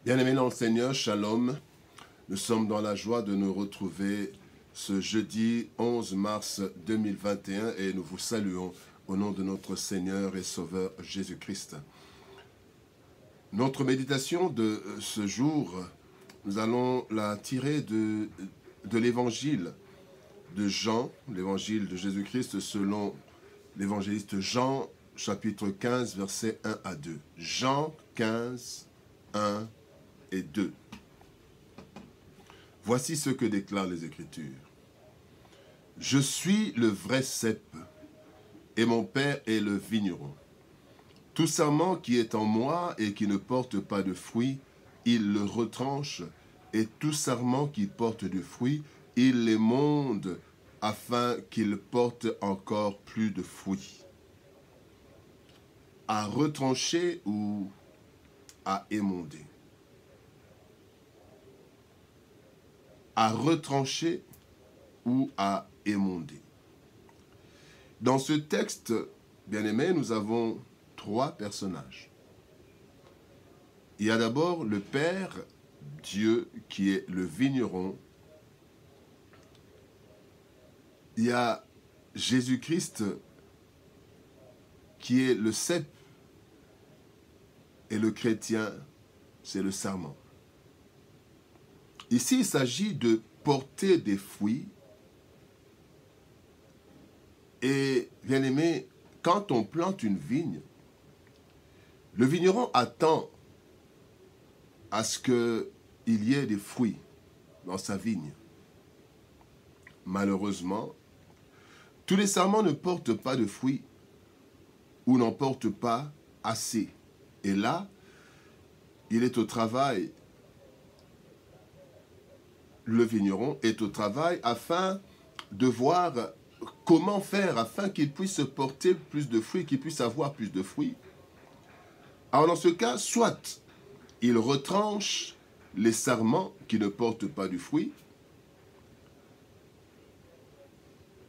Bien-aimés dans le Seigneur, Shalom. Nous sommes dans la joie de nous retrouver ce jeudi 11 mars 2021 et nous vous saluons au nom de notre Seigneur et Sauveur Jésus-Christ. Notre méditation de ce jour, nous allons la tirer de l'évangile de Jean, l'évangile de Jésus-Christ selon l'évangéliste Jean, chapitre 15, versets 1 à 2. Jean 15, 1 et 2. Voici ce que déclarent les Écritures. Je suis le vrai cep, et mon Père est le vigneron. Tout sarment qui est en moi et qui ne porte pas de fruits, il le retranche, et tout sarment qui porte du fruit, il l'émonde, afin qu'il porte encore plus de fruits. À retrancher ou à émonder. À retrancher ou à émonder. Dans ce texte, bien-aimé, nous avons trois personnages. Il y a d'abord le Père, Dieu, qui est le vigneron. Il y a Jésus-Christ, qui est le cep, et le chrétien, c'est le sarment. Ici, il s'agit de porter des fruits. Et, bien aimé, quand on plante une vigne, le vigneron attend à ce qu'il y ait des fruits dans sa vigne. Malheureusement, tous les sarments ne portent pas de fruits ou n'en portent pas assez. Et là, il est au travail. Le vigneron est au travail afin de voir comment faire afin qu'il puisse porter plus de fruits, qu'il puisse avoir plus de fruits. Alors dans ce cas, soit il retranche les sarments qui ne portent pas du fruit,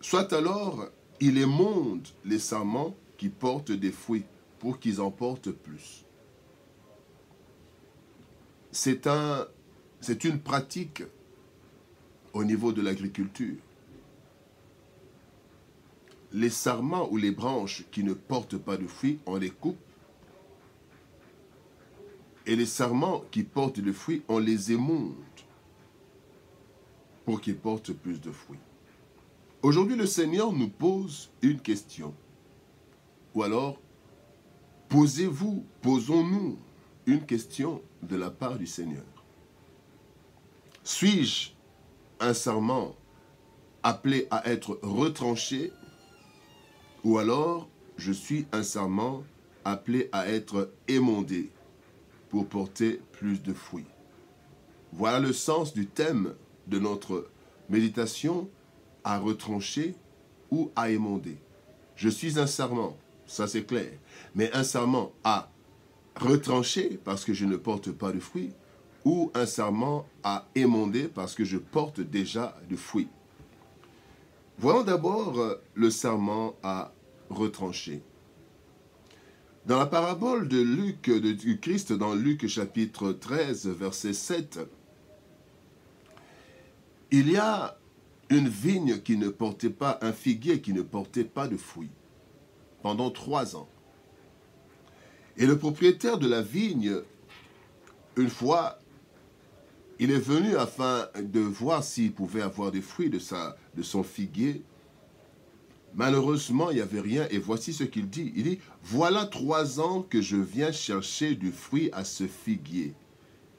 soit alors il émonde les sarments qui portent des fruits pour qu'ils en portent plus. C'est une pratique au niveau de l'agriculture. Les sarments ou les branches qui ne portent pas de fruits, on les coupe. Et les sarments qui portent des fruits, on les émonde pour qu'ils portent plus de fruits. Aujourd'hui, le Seigneur nous pose une question. Ou alors, posons-nous une question de la part du Seigneur. Suis-je un sarment appelé à être retranché, ou alors je suis un sarment appelé à être émondé pour porter plus de fruits. Voilà le sens du thème de notre méditation, à retrancher ou à émonder. Je suis un sarment, ça c'est clair, mais un sarment à retrancher parce que je ne porte pas de fruits, ou un sarment à émonder parce que je porte déjà du fruit. Voyons d'abord le sarment à retrancher. Dans la parabole de Luc, du Christ, dans Luc chapitre 13, verset 7, il y a une vigne qui ne portait pas, un figuier qui ne portait pas de fruits pendant 3 ans. Et le propriétaire de la vigne, une fois, il est venu afin de voir s'il pouvait avoir des fruits de son figuier. Malheureusement, il n'y avait rien. Et voici ce qu'il dit. Il dit, « Voilà 3 ans que je viens chercher du fruit à ce figuier,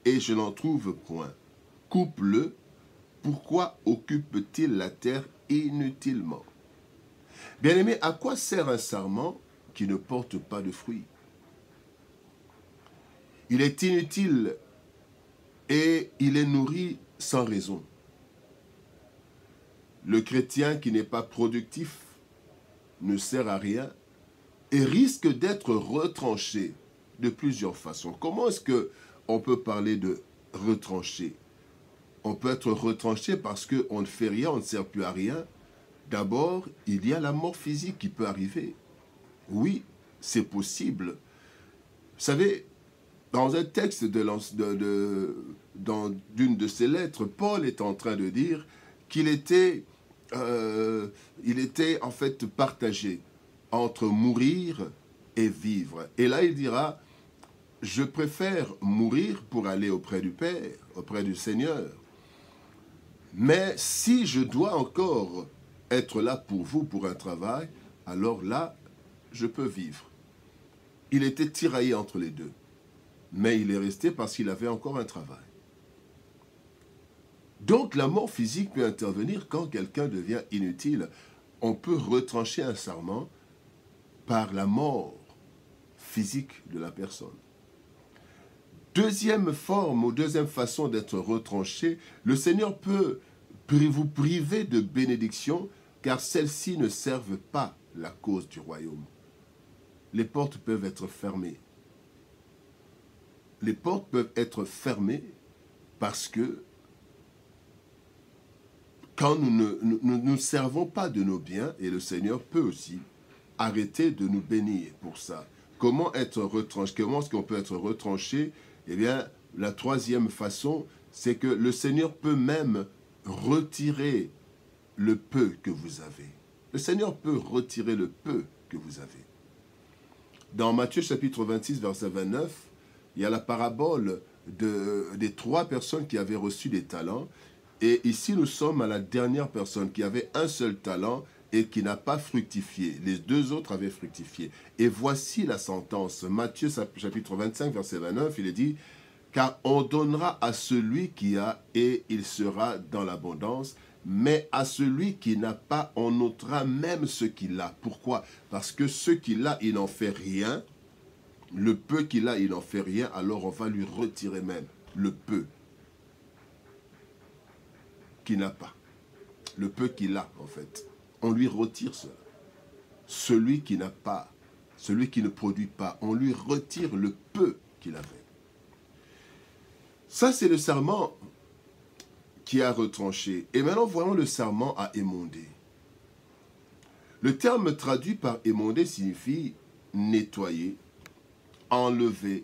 et je n'en trouve point. Coupe-le. Pourquoi occupe-t-il la terre inutilement ?» Bien-aimé, à quoi sert un sarment qui ne porte pas de fruits? Il est inutile et il est nourri sans raison. Le chrétien qui n'est pas productif ne sert à rien et risque d'être retranché de plusieurs façons. Comment est-ce qu'on peut parler de retranché? On peut être retranché parce qu'on ne fait rien, on ne sert plus à rien. D'abord, il y a la mort physique qui peut arriver. Oui, c'est possible. Vous savez, Dans un texte dans d'une de ses lettres, Paul est en train de dire qu'il était, il était en fait partagé entre mourir et vivre. Et là, il dira, je préfère mourir pour aller auprès du Père, auprès du Seigneur. Mais si je dois encore être là pour vous, pour un travail, alors là, je peux vivre. Il était tiraillé entre les deux. Mais il est resté parce qu'il avait encore un travail. Donc la mort physique peut intervenir quand quelqu'un devient inutile. On peut retrancher un serment par la mort physique de la personne. Deuxième forme ou deuxième façon d'être retranché, le Seigneur peut vous priver de bénédictions car celles-ci ne servent pas la cause du royaume. Les portes peuvent être fermées. Les portes peuvent être fermées parce que quand nous ne servons pas de nos biens, et le Seigneur peut aussi arrêter de nous bénir pour ça. Comment être retranché? Comment est-ce qu'on peut être retranché? Eh bien, la troisième façon, c'est que le Seigneur peut même retirer le peu que vous avez. Le Seigneur peut retirer le peu que vous avez. Dans Matthieu chapitre 26, verset 29, il y a la parabole des 3 personnes qui avaient reçu des talents. Et ici, nous sommes à la dernière personne qui avait un seul talent et qui n'a pas fructifié. Les 2 autres avaient fructifié. Et voici la sentence. Matthieu chapitre 25, verset 29, il est dit « Car on donnera à celui qui a et il sera dans l'abondance, mais à celui qui n'a pas, on ôtera même ce qu'il a. » Pourquoi? Parce que ce qu'il a, il n'en fait rien. Le peu qu'il a, il n'en fait rien. Alors on va lui retirer même le peu qu'il n'a pas. Le peu qu'il a, en fait. On lui retire cela. Celui qui n'a pas, celui qui ne produit pas, on lui retire le peu qu'il avait. Ça, c'est le serment qui a retranché. Et maintenant, voyons le serment à émonder. Le terme traduit par émonder signifie nettoyer, enlever,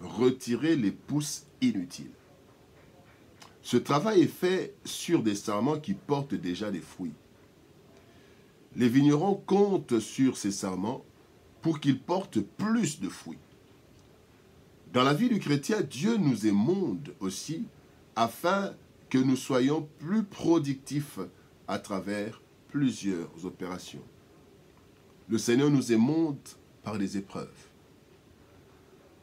retirer les pousses inutiles. Ce travail est fait sur des sarments qui portent déjà des fruits. Les vignerons comptent sur ces sarments pour qu'ils portent plus de fruits. Dans la vie du chrétien, Dieu nous émonde aussi afin que nous soyons plus productifs à travers plusieurs opérations. Le Seigneur nous émonde par des épreuves.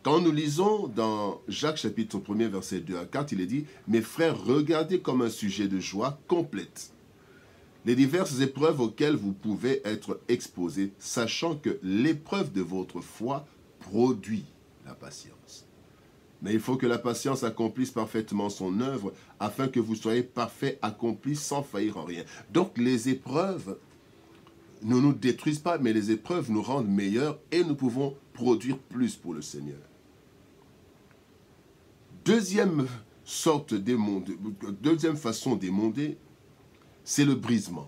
Quand nous lisons dans Jacques chapitre 1er, verset 2 à 4, il est dit « Mes frères, regardez comme un sujet de joie complète les diverses épreuves auxquelles vous pouvez être exposés, sachant que l'épreuve de votre foi produit la patience. Mais il faut que la patience accomplisse parfaitement son œuvre, afin que vous soyez parfaits, accomplis, sans faillir en rien. » Donc les épreuves ne nous détruisent pas, mais les épreuves nous rendent meilleurs et nous pouvons produire plus pour le Seigneur. Deuxième façon d'émonder, c'est le brisement.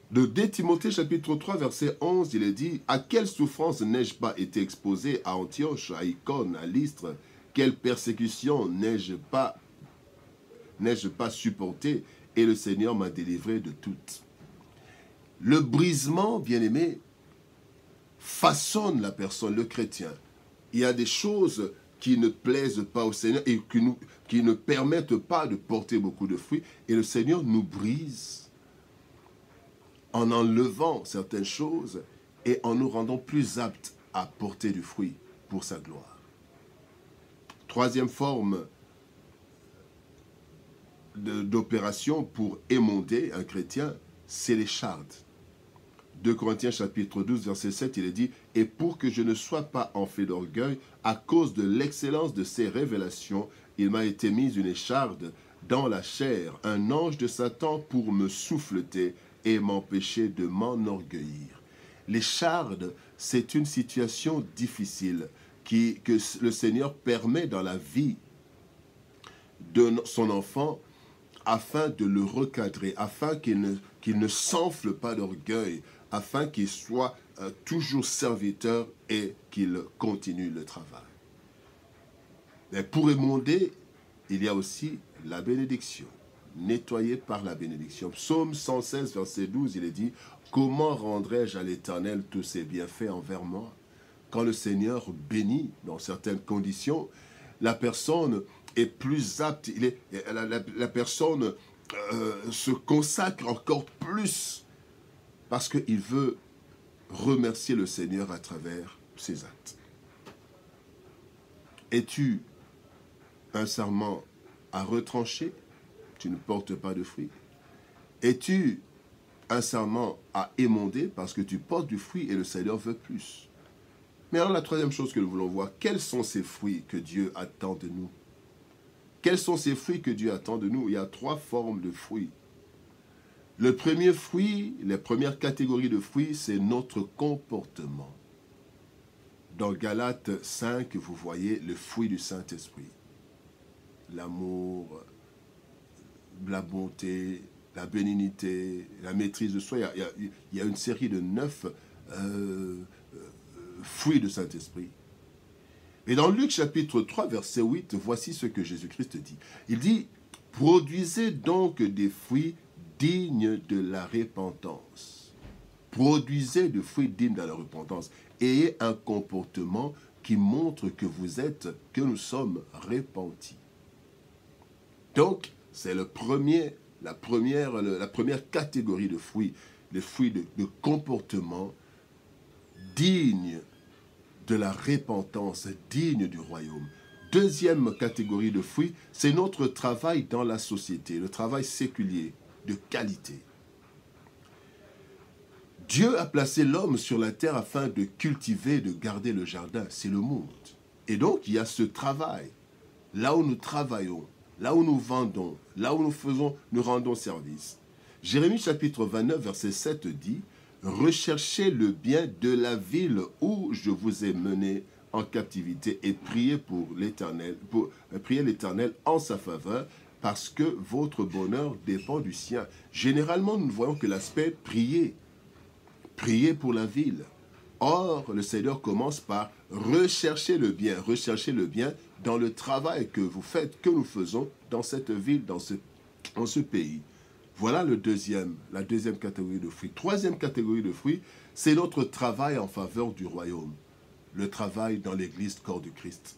De 2 Timothée chapitre 3 verset 11, il est dit « À quelle souffrance n'ai-je pas été exposé à Antioche, à Icône, à Lystre? Quelle persécution n'ai-je pas supporté? Et le Seigneur m'a délivré de toutes. » Le brisement, bien-aimé, façonne la personne, le chrétien. Il y a des choses qui ne plaisent pas au Seigneur et qui ne permettent pas de porter beaucoup de fruits. Et le Seigneur nous brise en enlevant certaines choses et en nous rendant plus aptes à porter du fruit pour sa gloire. Troisième forme d'opération pour émonder un chrétien, c'est les chardes. 2 Corinthiens chapitre 12 verset 7, il est dit « Et pour que je ne sois pas enflé d'orgueil, à cause de l'excellence de ces révélations, il m'a été mis une écharde dans la chair, un ange de Satan pour me souffleter et m'empêcher de m'enorgueillir. » L'écharde, c'est une situation difficile que le Seigneur permet dans la vie de son enfant afin de le recadrer, afin qu'il ne s'enfle pas d'orgueil, afin qu'il soit toujours serviteur et qu'il continue le travail. Mais pour émonder, il y a aussi la bénédiction, nettoyé par la bénédiction. Psaume 116, verset 12, il est dit, « Comment rendrai-je à l'Éternel tous ses bienfaits envers moi ?» Quand le Seigneur bénit dans certaines conditions, la personne est plus apte, la personne se consacre encore plus parce qu'il veut remercier le Seigneur à travers ses actes. Es-tu un serment à retrancher? Tu ne portes pas de fruits. Es-tu un serment à émonder parce que tu portes du fruit et le Seigneur veut plus? Mais alors la troisième chose que nous voulons voir, quels sont ces fruits que Dieu attend de nous? Quels sont ces fruits que Dieu attend de nous? Il y a trois formes de fruits. Le premier fruit, les premières catégories de fruits, c'est notre comportement. Dans Galates 5, vous voyez le fruit du Saint-Esprit. L'amour, la bonté, la bénignité, la maîtrise de soi. Il y a une série de 9 fruits du Saint-Esprit. Et dans Luc chapitre 3, verset 8, voici ce que Jésus-Christ dit. Il dit, « Produisez donc des fruits dignes de la repentance. » Produisez des fruits dignes de la repentance. Ayez un comportement qui montre que nous sommes repentis. Donc, c'est la première catégorie de fruits, les fruits de comportement dignes de la repentance, digne du royaume. Deuxième catégorie de fruits, c'est notre travail dans la société, le travail séculier, de qualité. Dieu a placé l'homme sur la terre afin de cultiver, de garder le jardin, c'est le monde. Et donc, il y a ce travail, là où nous travaillons, là où nous vendons, là où nous rendons service. Jérémie chapitre 29, verset 7 dit, « Recherchez le bien de la ville où je vous ai mené en captivité et priez l'Éternel en sa faveur, parce que votre bonheur dépend du sien. » Généralement, nous ne voyons que l'aspect prier. Prier pour la ville. Or, le Seigneur commence par rechercher le bien dans le travail que vous faites, que nous faisons dans cette ville, dans ce pays. Voilà la deuxième catégorie de fruits. Troisième catégorie de fruits, c'est notre travail en faveur du royaume. Le travail dans l'église corps du Christ.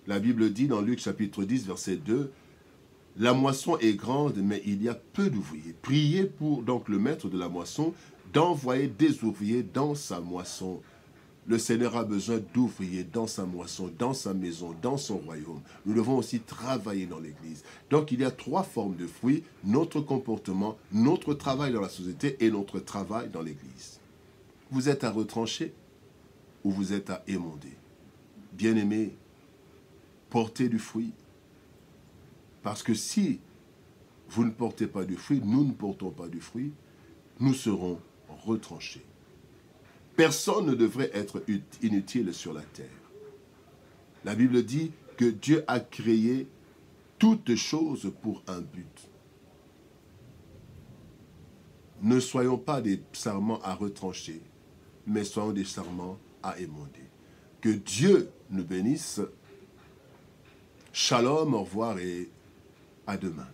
La Bible dit dans Luc chapitre 10, verset 2, « La moisson est grande, mais il y a peu d'ouvriers. Priez pour donc le maître de la moisson d'envoyer des ouvriers dans sa moisson. » Le Seigneur a besoin d'ouvriers dans sa moisson, dans sa maison, dans son royaume. Nous devons aussi travailler dans l'église. Donc il y a trois formes de fruits, notre comportement, notre travail dans la société et notre travail dans l'église. Vous êtes à retrancher ou vous êtes à émonder? Bien-aimés, portez du fruit. Parce que si vous ne portez pas du fruit, nous ne portons pas du fruit, nous serons retranchés. Personne ne devrait être inutile sur la terre. La Bible dit que Dieu a créé toutes choses pour un but. Ne soyons pas des serments à retrancher, mais soyons des serments à émonder. Que Dieu nous bénisse. Shalom, au revoir et à demain.